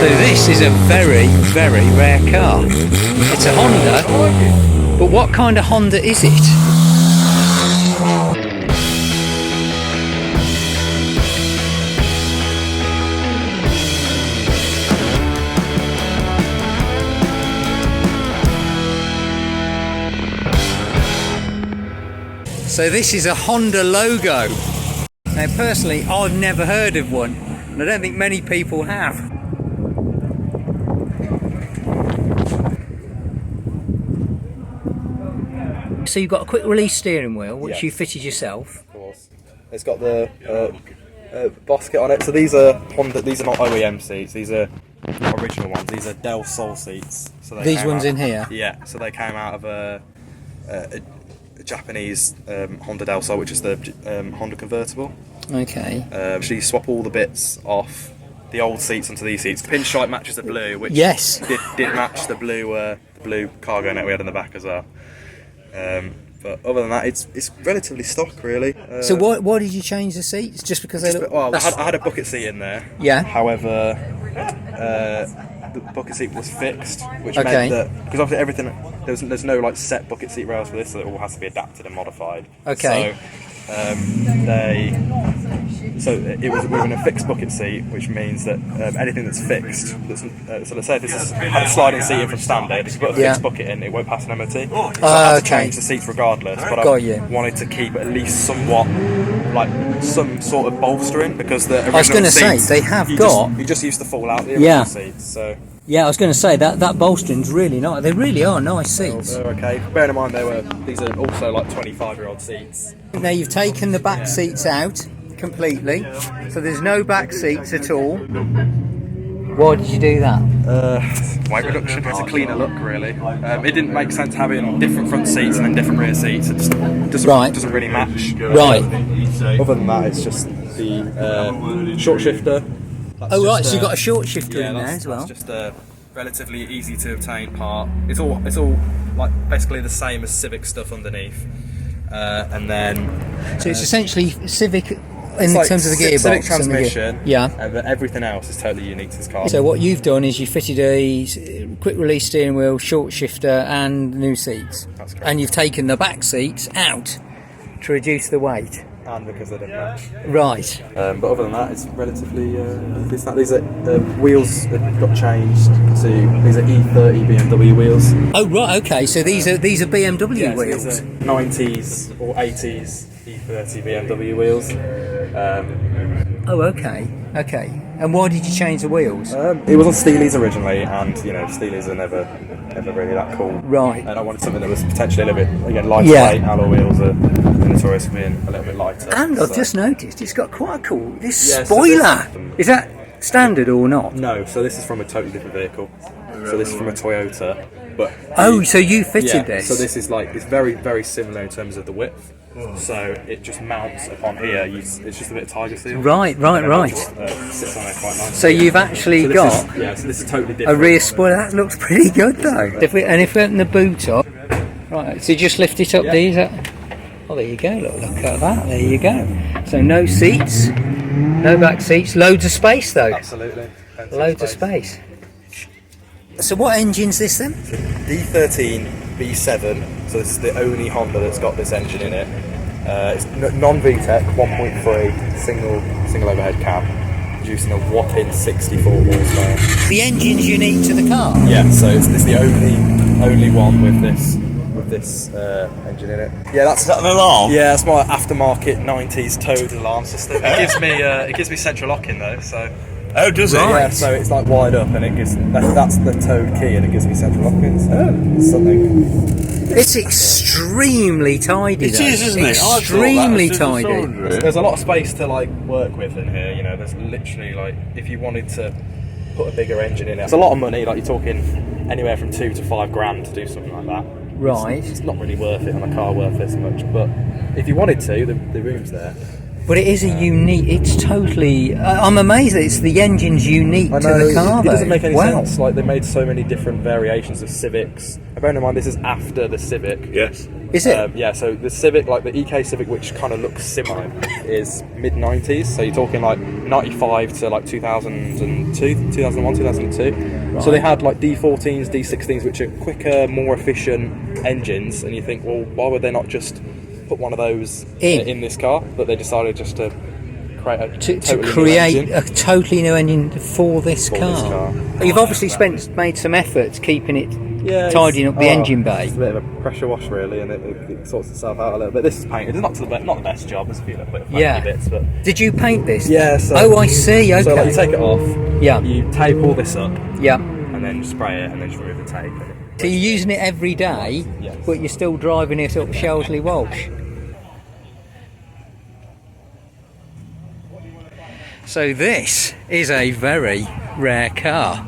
So this is a very, very rare car. It's a Honda, but what kind of Honda is it? So this is a Honda logo. Now personally, I've never heard of one, and I don't think many people have. So you've got a quick release steering wheel, which you fitted yourself. Of course. It's got the boss kit on it. So these are Honda. These are not OEM seats. These are not original ones. These are Del Sol seats. So they These ones in here? Yeah. So they came out of a Japanese Honda Del Sol, which is the Honda convertible. Okay. So you swap all the bits off the old seats onto these seats. Pinstripe matches the blue, which did match the blue cargo net we had in the back as well. But other than that, it's relatively stock, really. So why did you change the seats? Just because they look... Well, I had a bucket seat in there. Yeah. However, the bucket seat was fixed, which meant that, because obviously everything, there's no like set bucket seat rails for this, so it all has to be adapted and modified. Okay. So we were in a fixed bucket seat, which means that anything that's fixed, so let's say if this is had a sliding seat in from standard, if you put a fixed bucket in, it won't pass an MOT. So I had to change the seats regardless, but I wanted to keep at least somewhat, like some sort of bolstering, because the original I was going to say, they have you just used to fall out the original seats, so... Yeah, I was going to say that bolstering's really nice. They really are nice seats. They're okay. Bearing in mind these are also like 25-year-old seats. Now you've taken the back seats out completely, so there's no back seats at all. Why did you do that? Weight reduction. It's a cleaner look, really. It didn't make sense having different front seats and then different rear seats. It just doesn't really match. Right. Other than that, it's just the short shifter. Right, so you've got a short shifter in there as well. That's just a relatively easy to obtain part. It's all like basically the same as Civic stuff underneath, and then so it's essentially Civic in terms of the gearbox, Civic transmission. But everything else is totally unique to this car. So what you've done is you fitted a quick release steering wheel, short shifter, and new seats. That's correct. And you've taken the back seats out to reduce the weight. And because they didn't match. Right. But other than that, it's relatively decent. These are wheels that got changed to these are E30 BMW wheels. Oh right, okay. So these are BMW wheels. These are 90s or 80s E30 BMW wheels. Oh okay. And why did you change the wheels? It was on Steely's originally, and Steely's are never really that cool. Right. And I wanted something that was potentially a little bit lighter weight. Alloy wheels are notorious for being a little bit lighter. And I've just noticed it's got quite a cool spoiler. Is that standard or not? No. So this is from a totally different vehicle. So this is from a Toyota. But so you fitted this? So this is it's very, very similar in terms of the width. So it just mounts upon here. It's just a bit of tiger steel. Right. Sits on there quite nicely. So you've actually got so this is totally different. a rear spoiler. That looks pretty good though. If we open the boot up, right. So you just lift it up. These. Oh, there you go. Look at that. There you go. So no seats, no back seats. Loads of space though. Absolutely. Loads of space. So what engine's this then? D13 B7. So this is the only Honda that's got this engine in it. It's non-VTEC, 1.3 single overhead cam, producing a whopping 64 horsepower. The engine's unique to the car. Yeah. So it's the only one with this engine in it. Yeah, that's Is that an alarm? Yeah, that's my aftermarket 90s Toad alarm system. It gives me central locking though. So. Oh, does it? Yeah, so it's like wide up, and it gives that's the Toad key, and it gives me central locking. So something. It's extremely tidy. It is, isn't it? Extremely tidy. There's a lot of space to work with in here. There's literally if you wanted to put a bigger engine in it, it's a lot of money. You're talking anywhere from $2,000 to $5,000 to do something like that. Right. It's not really worth it on a car worth this much, but if you wanted to, the room's there. But it is a unique. It's totally. I'm amazed that the engine's unique to the car. It doesn't make any sense. They made so many different variations of Civics. Bearing in mind, this is after the Civic. Yes. Is it? Yeah, so the Civic, like the EK Civic, which kind of looks similar, is mid-90s. So you're talking like 95 to like 2002, 2001, 2002. Right. So they had like D14s, D16s, which are quicker, more efficient engines. And you think, well, why would they not just put one of those in this car? But they decided just to create a totally new engine for this car. You've obviously made some effort keeping it, tidying up the engine bay. It's a bit of a pressure wash, really, and it sorts itself out a little bit. This is painted. It's not the best job. There's a few little bit of bits, but did you paint this? Yeah. So, I see. Okay. So like, you take it off. Yeah. You tape all this up. Yeah. And then spray it, and then just remove the tape. So you're using it every day, yes. But you're still driving it up Shelsley Walsh. So this is a very rare car.